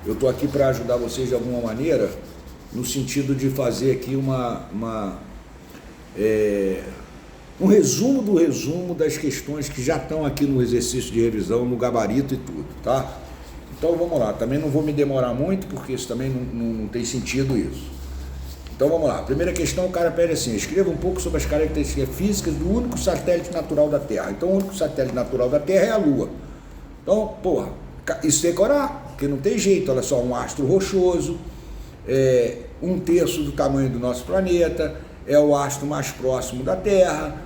eu estou aqui para ajudar vocês de alguma maneira, no sentido de fazer aqui um resumo do resumo das questões que já estão aqui no exercício de revisão, no gabarito e tudo, tá? Então vamos lá, também não vou me demorar muito, porque isso também não tem sentido isso. Então vamos lá, primeira questão, o cara pede assim: escreva um pouco sobre as características físicas do único satélite natural da Terra. Então o único satélite natural da Terra é a Lua. Então, porra, isso decorar, porque não tem jeito, olha só, um astro rochoso, 1/3 do tamanho do nosso planeta, é o astro mais próximo da Terra,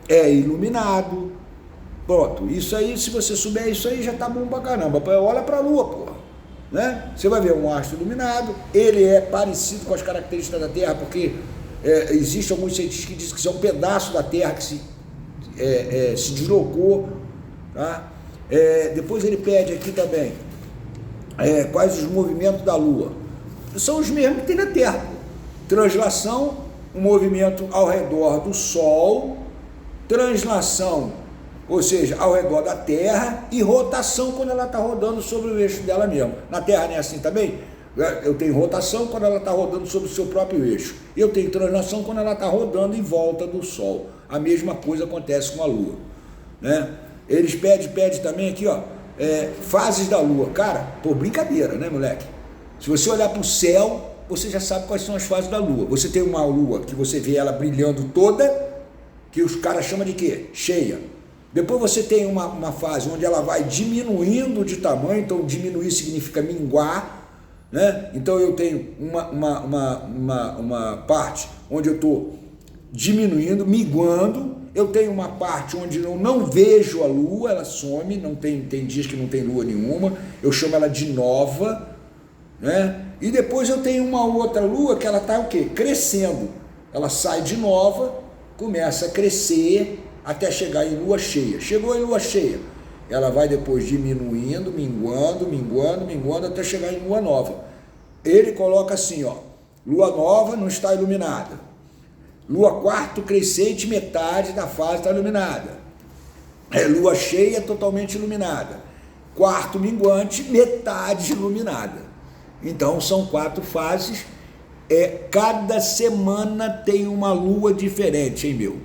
é iluminado. Pronto, isso aí, se você souber isso aí, já tá bom pra caramba. Olha pra Lua, porra, né? Você vai ver um astro iluminado, ele é parecido com as características da Terra, porque existem alguns cientistas que dizem que isso é um pedaço da Terra que se deslocou, tá? Depois ele pede aqui também quais os movimentos da Lua. São os mesmos que tem na Terra: translação, um movimento ao redor do Sol, translação, ou seja, ao redor da Terra, e rotação quando ela está rodando sobre o eixo dela mesmo. Na Terra não é assim também? Eu tenho rotação quando ela está rodando sobre o seu próprio eixo. Eu tenho translação quando ela está rodando em volta do Sol. A mesma coisa acontece com a Lua, né? Eles pedem também aqui, ó, fases da Lua. Cara, pô, brincadeira, né, moleque? Se você olhar para o céu, você já sabe quais são as fases da Lua. Você tem uma Lua que você vê ela brilhando toda, que os caras chamam de quê? Cheia. Depois você tem uma fase onde ela vai diminuindo de tamanho, então diminuir significa minguar, né? Então eu tenho uma parte onde eu estou diminuindo, minguando. Eu tenho uma parte onde eu não vejo a Lua, ela some, tem dias que não tem Lua nenhuma, eu chamo ela de nova, né? E depois eu tenho uma outra Lua que ela está o quê? Crescendo. Ela sai de nova, começa a crescer até chegar em Lua cheia. Chegou em Lua cheia, ela vai depois diminuindo, minguando até chegar em Lua nova. Ele coloca assim, ó: Lua nova não está iluminada. Lua quarto crescente, metade da fase está iluminada. Lua cheia totalmente iluminada. Quarto minguante, metade iluminada. Então são 4 fases. Cada semana tem uma lua diferente, hein, meu?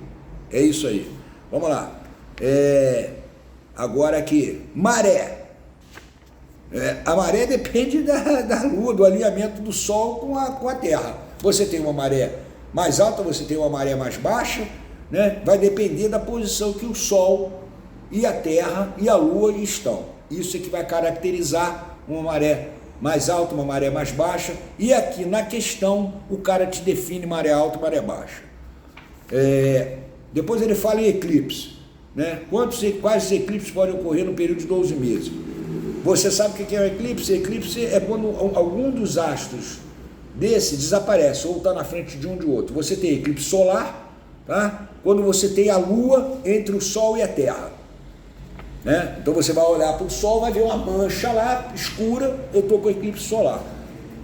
É isso aí. Vamos lá. Agora aqui, maré. A maré depende da Lua, do alinhamento do Sol com a Terra. Você tem uma maré mais alta, você tem uma maré mais baixa, né? Vai depender da posição que o Sol e a Terra e a Lua estão. Isso é que vai caracterizar uma maré mais alta, uma maré mais baixa. E aqui na questão o cara te define maré alta e maré baixa. Depois ele fala em eclipse, né? Quais eclipses podem ocorrer no período de 12 meses? Você sabe o que é um eclipse? Eclipse é quando algum dos astros desse desaparece, ou está na frente de um de outro. Você tem eclipse solar, tá? Quando você tem a Lua entre o Sol e a Terra, né? Então você vai olhar para o Sol, vai ver uma mancha lá, escura, eu estou com eclipse solar.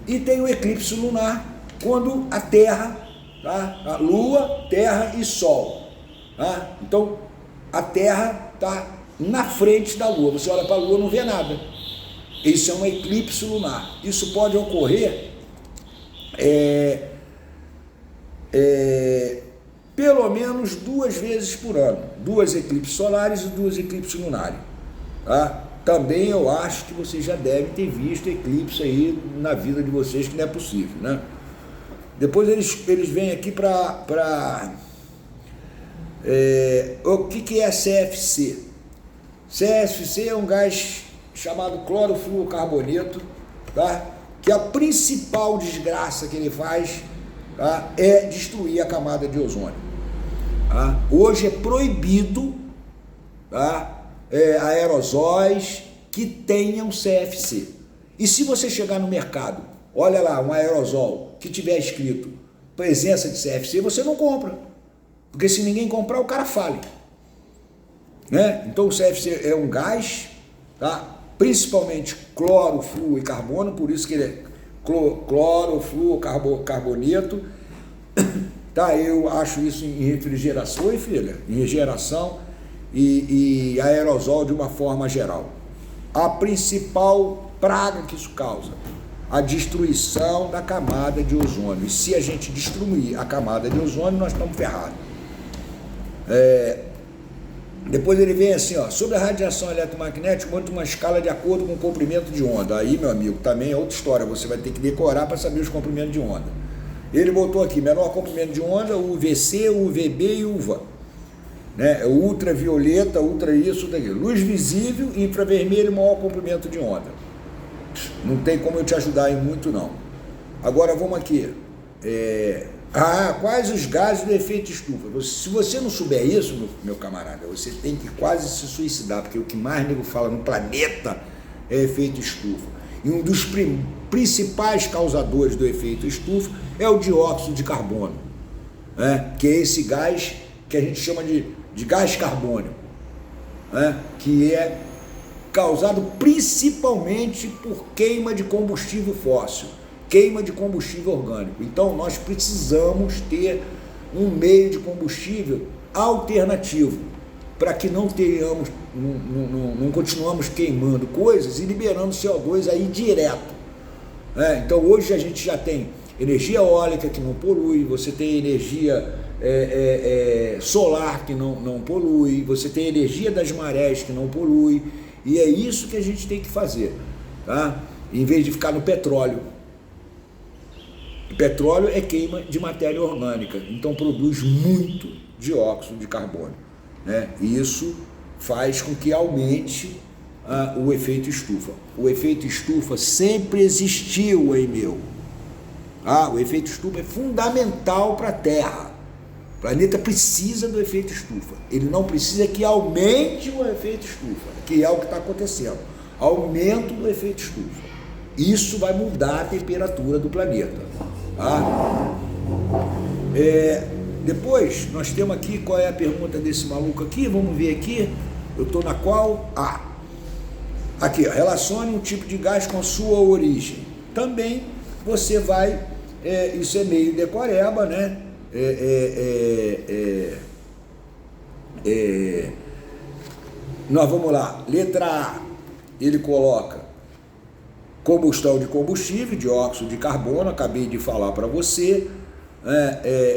E tem o eclipse lunar, quando a Terra, tá? A Lua, Terra e Sol, tá? Então a Terra está na frente da Lua, você olha para a Lua e não vê nada. Isso é um eclipse lunar. Isso pode ocorrer pelo menos 2 vezes por ano, 2 eclipses solares e 2 eclipses lunares, tá? Também eu acho que vocês já devem ter visto eclipse aí na vida de vocês, que não é possível, né? Depois eles vêm aqui para o que é CFC? CFC é um gás chamado clorofluorcarboneto, tá? Que a principal desgraça que ele faz, tá, é destruir a camada de ozônio. Tá? Hoje é proibido, tá, aerosóis que tenham CFC. E se você chegar no mercado, olha lá, um aerosol que tiver escrito presença de CFC, você não compra. Porque se ninguém comprar, o cara fale, né? Então o CFC é um gás, tá? Principalmente cloro, flúor e carbono, por isso que ele é cloro, flúor, carboneto, tá? Eu acho isso em refrigeração, filha, em geração, e aerosol de uma forma geral. A principal praga que isso causa, a destruição da camada de ozônio. E se a gente destruir a camada de ozônio, nós estamos ferrados. Depois ele vem assim, ó, sobre a radiação eletromagnética, monta uma escala de acordo com o comprimento de onda. Aí, meu amigo, também é outra história, você vai ter que decorar para saber os comprimentos de onda. Ele botou aqui, menor comprimento de onda, UVC, UVB e UVA. Né? Ultravioleta, ultra isso, daqui. Luz visível, infravermelho, maior comprimento de onda. Não tem como eu te ajudar em muito, não. Agora, vamos aqui. Quais os gases do efeito estufa? Se você não souber isso, meu camarada, você tem que quase se suicidar, porque o que mais nego fala no planeta é efeito estufa. E um dos principais causadores do efeito estufa é o dióxido de carbono, né? Que é esse gás que a gente chama de gás carbônico, né? Que é causado principalmente por queima de combustível fóssil, queima de combustível orgânico. Então nós precisamos ter um meio de combustível alternativo para que não tenhamos, não continuamos queimando coisas e liberando CO2 aí direto. Então hoje a gente já tem energia eólica que não polui, você tem energia solar que não polui, você tem energia das marés que não polui, e é isso que a gente tem que fazer, tá? Em vez de ficar no petróleo. O petróleo é queima de matéria orgânica, então produz muito dióxido de carbono, né? E isso faz com que aumente o efeito estufa. O efeito estufa sempre existiu, hein, meu? O efeito estufa é fundamental para a Terra. O planeta precisa do efeito estufa. Ele não precisa que aumente o efeito estufa, que é o que está acontecendo. Aumento do efeito estufa. Isso vai mudar a temperatura do planeta. Tá? Depois, nós temos aqui, qual é a pergunta desse maluco aqui? Vamos ver aqui. Eu estou na qual? Aqui, ó, relacione um tipo de gás com a sua origem. Também você vai, isso é meio decoreba, né? Nós vamos lá, letra A, ele coloca combustão de combustível, dióxido de carbono, acabei de falar para você,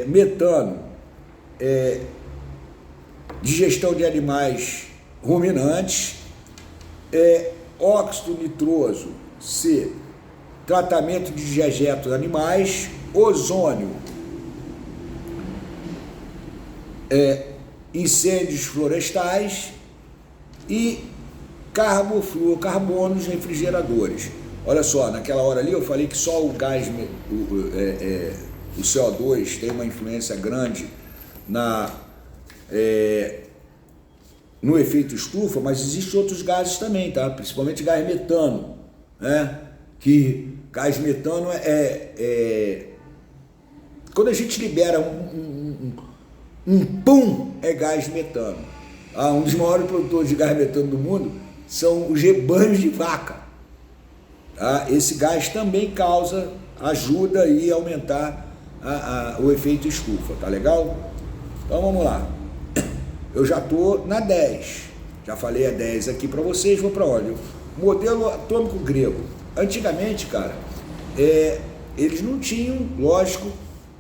metano, digestão de animais ruminantes, óxido nitroso, C, tratamento de dejetos animais, ozônio, incêndios florestais e carbofluorocarbonos refrigeradores. Olha só, naquela hora ali eu falei que só o gás, o CO2 tem uma influência grande no efeito estufa, mas existem outros gases também, tá? Principalmente gás metano, né? Que gás metano quando a gente libera um pum, é gás metano. Um dos maiores produtores de gás metano do mundo são os rebanhos de vaca. Esse gás também ajuda aí a aumentar o efeito estufa, tá legal? Então vamos lá. Eu já estou na 10, já falei a 10 aqui para vocês, vou para onde? Modelo atômico grego. Antigamente, cara, eles não tinham, lógico,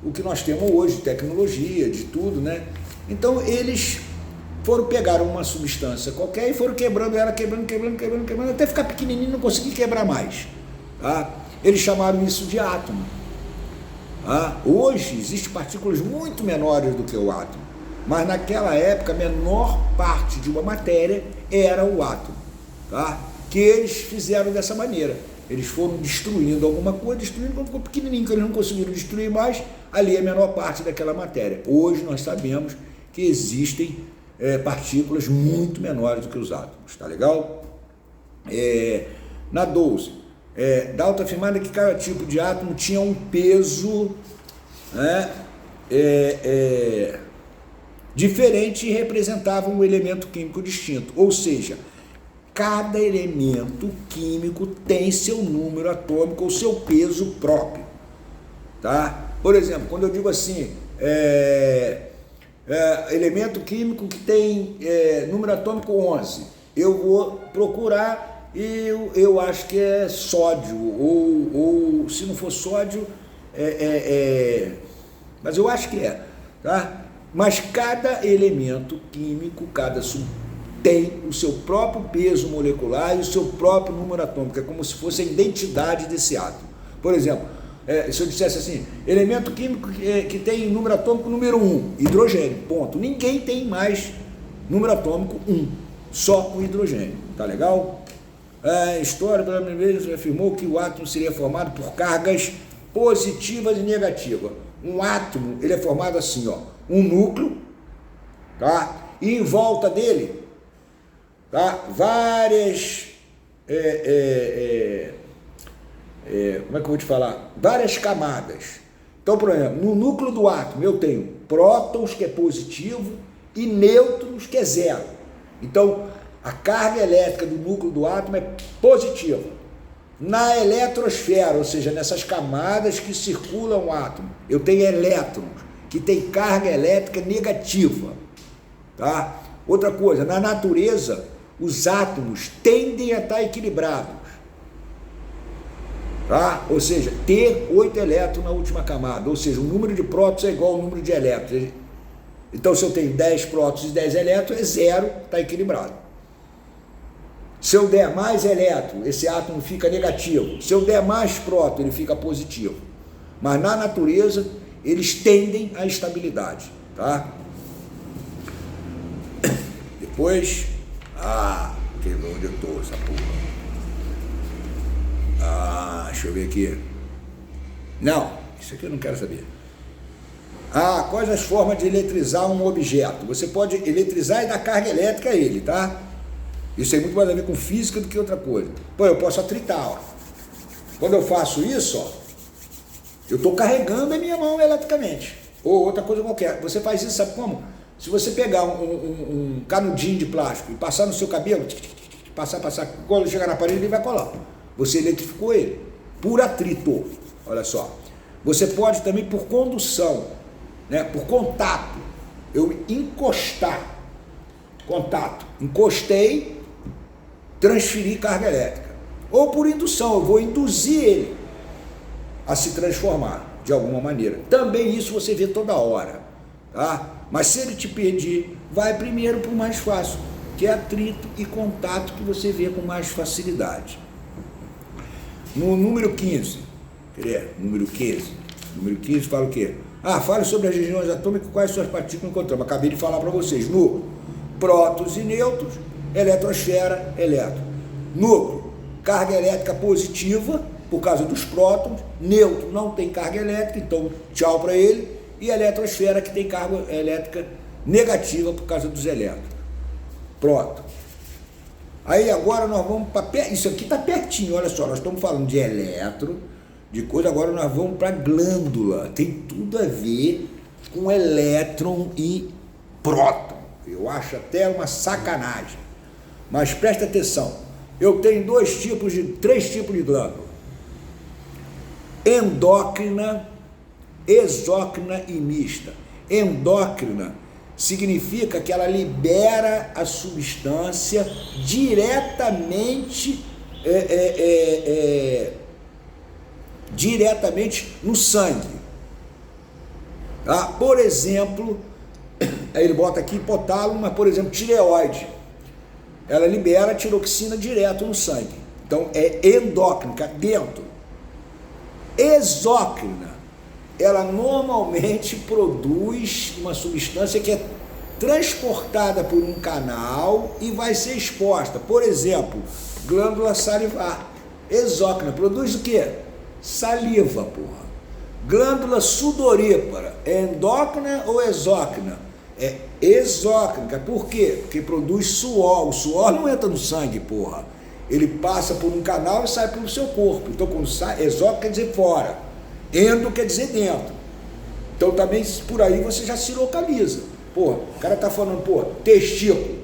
o que nós temos hoje, de tecnologia, de tudo, né? Então eles pegaram uma substância qualquer e foram quebrando ela, quebrando, até ficar pequenininho e não conseguir quebrar mais. Tá? Eles chamaram isso de átomo. Hoje existem partículas muito menores do que o átomo, mas naquela época a menor parte de uma matéria era o átomo, tá? Que eles fizeram dessa maneira. Eles foram destruindo alguma coisa, quando ficou pequenininho, que eles não conseguiram destruir mais, ali é a menor parte daquela matéria. Hoje nós sabemos que existem partículas muito menores do que os átomos, tá legal? Na 12, Dalton afirmava que cada tipo de átomo tinha um peso, né, diferente e representava um elemento químico distinto, ou seja, cada elemento químico tem seu número atômico ou seu peso próprio, tá? Por exemplo, quando eu digo assim, elemento químico que tem número atômico 11. Eu vou procurar e eu acho que é sódio, ou se não for sódio, mas eu acho que tá? Mas cada elemento químico, tem o seu próprio peso molecular e o seu próprio número atômico, é como se fosse a identidade desse átomo. Por exemplo, se eu dissesse assim, elemento químico que tem número atômico número 1, hidrogênio, ponto. Ninguém tem mais número atômico 1, só o hidrogênio, tá legal? A história, pela primeira vez, afirmou que o átomo seria formado por cargas positivas e negativas. Um átomo, ele é formado assim, ó, um núcleo, tá? E em volta dele, tá? Várias, como é que eu vou te falar? Várias camadas. Então, por exemplo, no núcleo do átomo eu tenho prótons, que é positivo, e nêutrons, que é zero. Então, a carga elétrica do núcleo do átomo é positiva. Na eletrosfera, ou seja, nessas camadas que circulam o átomo, eu tenho elétrons, que tem carga elétrica negativa. Tá? Outra coisa, na natureza, os átomos tendem a estar equilibrados. Tá? Ou seja, ter 8 elétrons na última camada, ou seja, o número de prótons é igual ao número de elétrons. Então, se eu tenho 10 prótons e 10 elétrons, é zero, está equilibrado. Se eu der mais elétron, esse átomo fica negativo. Se eu der mais próton, ele fica positivo. Mas na natureza, eles tendem à estabilidade, tá? Depois, que onde eu tô, essa porra. Deixa eu ver aqui. Não, isso aqui eu não quero saber. Quais as formas de eletrizar um objeto? Você pode eletrizar e dar carga elétrica a ele, tá? Isso tem muito mais a ver com física do que outra coisa. Pô, eu posso atritar, ó. Quando eu faço isso, ó, eu estou carregando a minha mão eletricamente. Ou outra coisa qualquer. Você faz isso, sabe como? Se você pegar um canudinho de plástico e passar no seu cabelo, passar, quando chegar na parede ele vai colar. Você eletrificou ele, por atrito. Olha só. Você pode também por condução, né? Por contato. Eu encostar. Contato. Encostei, transferir carga elétrica. Ou por indução, eu vou induzir ele a se transformar de alguma maneira. Também isso você vê toda hora, tá? Mas se ele te pedir, vai primeiro para o mais fácil, que é atrito e contato, que você vê com mais facilidade. No número 15, número 15 fala o quê? Fale sobre as regiões atômicas, quais suas partículas encontramos. Acabei de falar para vocês, núcleo, prótons e nêutrons, eletrosfera, elétron. Núcleo, carga elétrica positiva, por causa dos prótons, nêutron não tem carga elétrica, então tchau para ele, e eletrosfera que tem carga elétrica negativa por causa dos elétrons. Pronto. Aí agora nós vamos para... Isso aqui está pertinho, olha só, nós estamos falando de elétron, de coisa, agora nós vamos para glândula. Tem tudo a ver com elétron e próton. Eu acho até uma sacanagem. Mas presta atenção, eu tenho três tipos de glândula. Endócrina, exócrina e mista. Endócrina significa que ela libera a substância diretamente no sangue. Tá? Por exemplo, aí ele bota aqui hipotálamo, mas por exemplo, tireoide. Ela libera a tiroxina direto no sangue. Então é endócrina, dentro. Exócrina, ela normalmente produz uma substância que é transportada por um canal e vai ser exposta. Por exemplo, glândula salivar. Exócrina, produz o quê? Saliva, porra. Glândula sudorípara, é endócrina ou exócrina? É exócrina. Por quê? Porque produz suor. O suor não entra no sangue, porra. Ele passa por um canal e sai pelo seu corpo. Então, quando sai, exócrina quer dizer fora. Endo quer dizer dentro. Então, também por aí você já se localiza. Porra, o cara tá falando, testículo.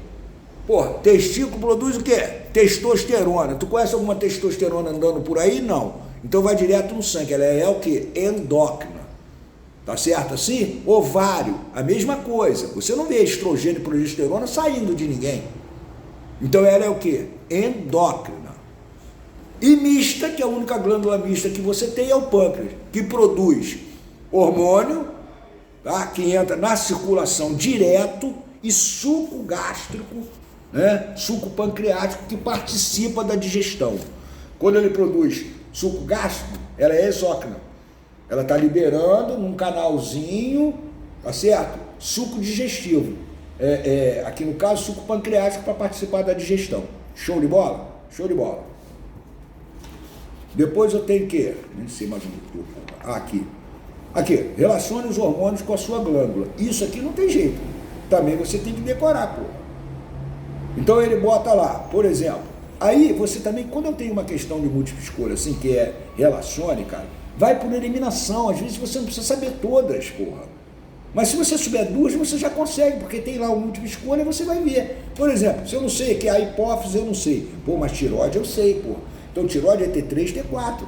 Porra, testículo produz o quê? Testosterona. Tu conhece alguma testosterona andando por aí? Não. Então vai direto no sangue. Ela é o quê? Endócrina. Tá certo assim? Ovário, a mesma coisa. Você não vê estrogênio e progesterona saindo de ninguém. Então ela é o quê? Endócrina. E mista, que é a única glândula mista que você tem, é o pâncreas, que produz hormônio, tá? Que entra na circulação direto, e suco gástrico, né? Suco pancreático, que participa da digestão. Quando ele produz suco gástrico, ela é exócrina. Ela está liberando num canalzinho, tá certo? Suco digestivo. Aqui no caso, suco pancreático para participar da digestão. Show de bola? Show de bola. Depois eu tenho que... Nem sei mais onde eu... aqui. Aqui, relacione os hormônios com a sua glândula. Isso aqui não tem jeito. Também você tem que decorar, pô. Então ele bota lá, por exemplo. Aí você também, quando eu tenho uma questão de múltipla escolha, assim, que é relacione, cara, vai por eliminação, às vezes você não precisa saber todas, porra. Mas se você souber duas, você já consegue, porque tem lá o múltipla escolha, você vai ver. Por exemplo, se eu não sei que é a hipófise, eu não sei. Pô, mas tireoide eu sei, porra. Então tireoide é T3, T4.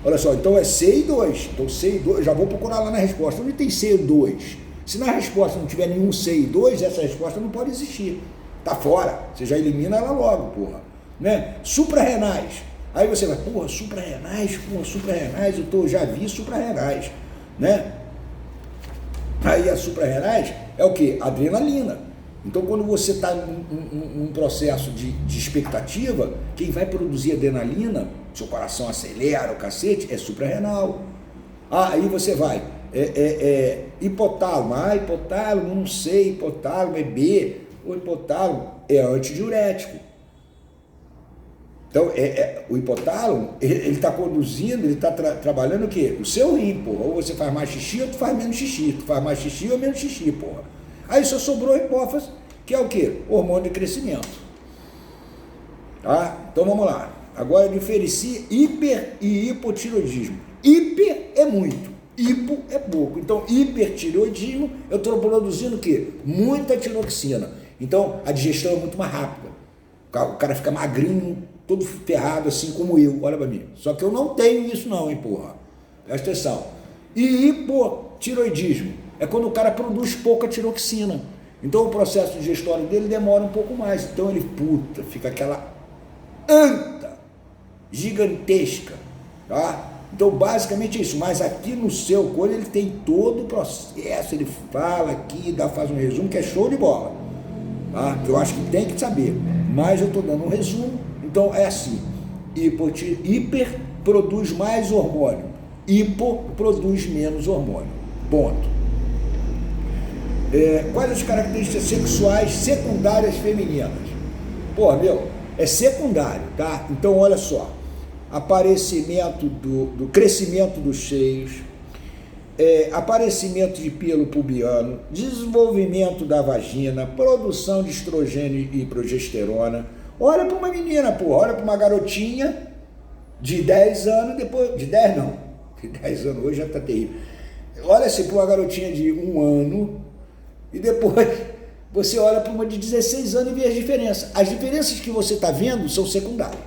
Olha só, então é C e 2. Então C e 2, já vou procurar lá na resposta. Onde tem C e 2? Se na resposta não tiver nenhum C e 2, essa resposta não pode existir. Tá fora. Você já elimina ela logo, porra. Né? Suprarrenais. Aí você vai, porra, suprarrenais, eu já vi suprarrenais, né? Aí as suprarrenais é o quê? Adrenalina. Então quando você está num processo de expectativa, quem vai produzir adrenalina, seu coração acelera, o cacete, é suprarrenal. Aí você vai, hipotálamo, hipotálamo, não sei, hipotálamo é B, o hipotálamo é antidiurético. Então, o hipotálamo, ele está conduzindo, ele está trabalhando o quê? O seu rim, porra. Ou você faz mais xixi ou tu faz menos xixi. Tu faz mais xixi ou menos xixi, porra. Aí só sobrou a hipófise, que é o quê? Hormônio de crescimento. Tá? Então vamos lá. Agora diferencia hiper e hipotiroidismo. Hiper é muito, hipo é pouco. Então, hipertiroidismo, eu estou produzindo o quê? Muita tiroxina. Então, a digestão é muito mais rápida. O cara fica magrinho, todo ferrado assim como eu, olha pra mim. Só que eu não tenho isso não, hein, porra. Presta atenção. E hipotiroidismo é quando o cara produz pouca tiroxina. Então o processo digestório dele demora um pouco mais. Então ele, fica aquela anta gigantesca, tá? Então basicamente é isso. Mas aqui no seu coisa ele tem todo o processo, ele fala aqui, faz um resumo que é show de bola, tá? Que eu acho que tem que saber. Mas eu estou dando um resumo. Então é assim, hiper produz mais hormônio, hipo produz menos hormônio, ponto. Quais as características sexuais secundárias femininas? Pô, é secundário, tá? Então olha só, aparecimento do crescimento dos seios, aparecimento de pelo pubiano, desenvolvimento da vagina, produção de estrogênio e progesterona. Olha para uma menina, olha para uma garotinha de 10 anos, depois, de 10 não, de 10 anos hoje já está terrível. Olha assim para uma garotinha de 1 ano e depois você olha para uma de 16 anos e vê as diferenças. As diferenças que você está vendo são secundárias,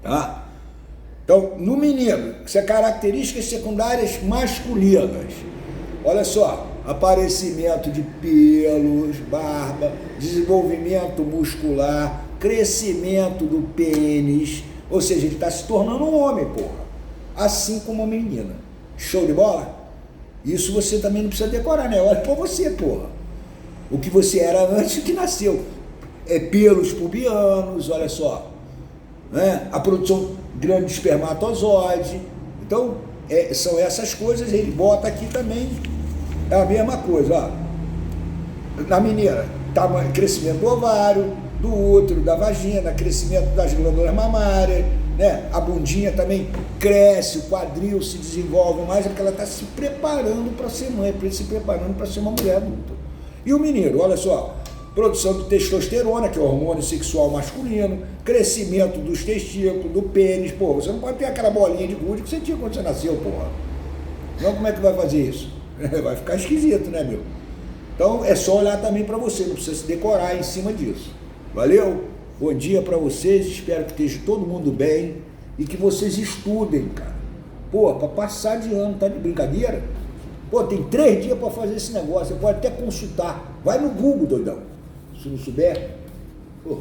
tá? Então, no menino, isso é características secundárias masculinas. Olha só, aparecimento de pelos, barba, desenvolvimento muscular, crescimento do pênis, ou seja, ele está se tornando um homem, porra, assim como uma menina. Show de bola? Isso você também não precisa decorar, né? Olha pra você, porra. O que você era antes que nasceu. Pelos pubianos, olha só, né? A produção grande de espermatozoide. Então, são essas coisas, ele bota aqui também. É a mesma coisa, ó. Na menina, crescimento do ovário, do útero, da vagina, crescimento das glândulas mamárias, né? A bundinha também cresce, o quadril se desenvolve mais, porque ela está se preparando para ser mãe, se preparando para ser uma mulher adulta. E o menino, olha só, produção de testosterona, que é o hormônio sexual masculino, crescimento dos testículos, do pênis. Pô, você não pode ter aquela bolinha de gude que você tinha quando você nasceu, porra. Então como é que vai fazer isso? Vai ficar esquisito, né, meu? Então é só olhar também para você, não precisa se decorar em cima disso. Valeu? Bom dia para vocês, espero que esteja todo mundo bem e que vocês estudem, cara. Pô, para passar de ano, tá de brincadeira? Pô, tem 3 dias para fazer esse negócio, você pode até consultar. Vai no Google, doidão. Se não souber, pô,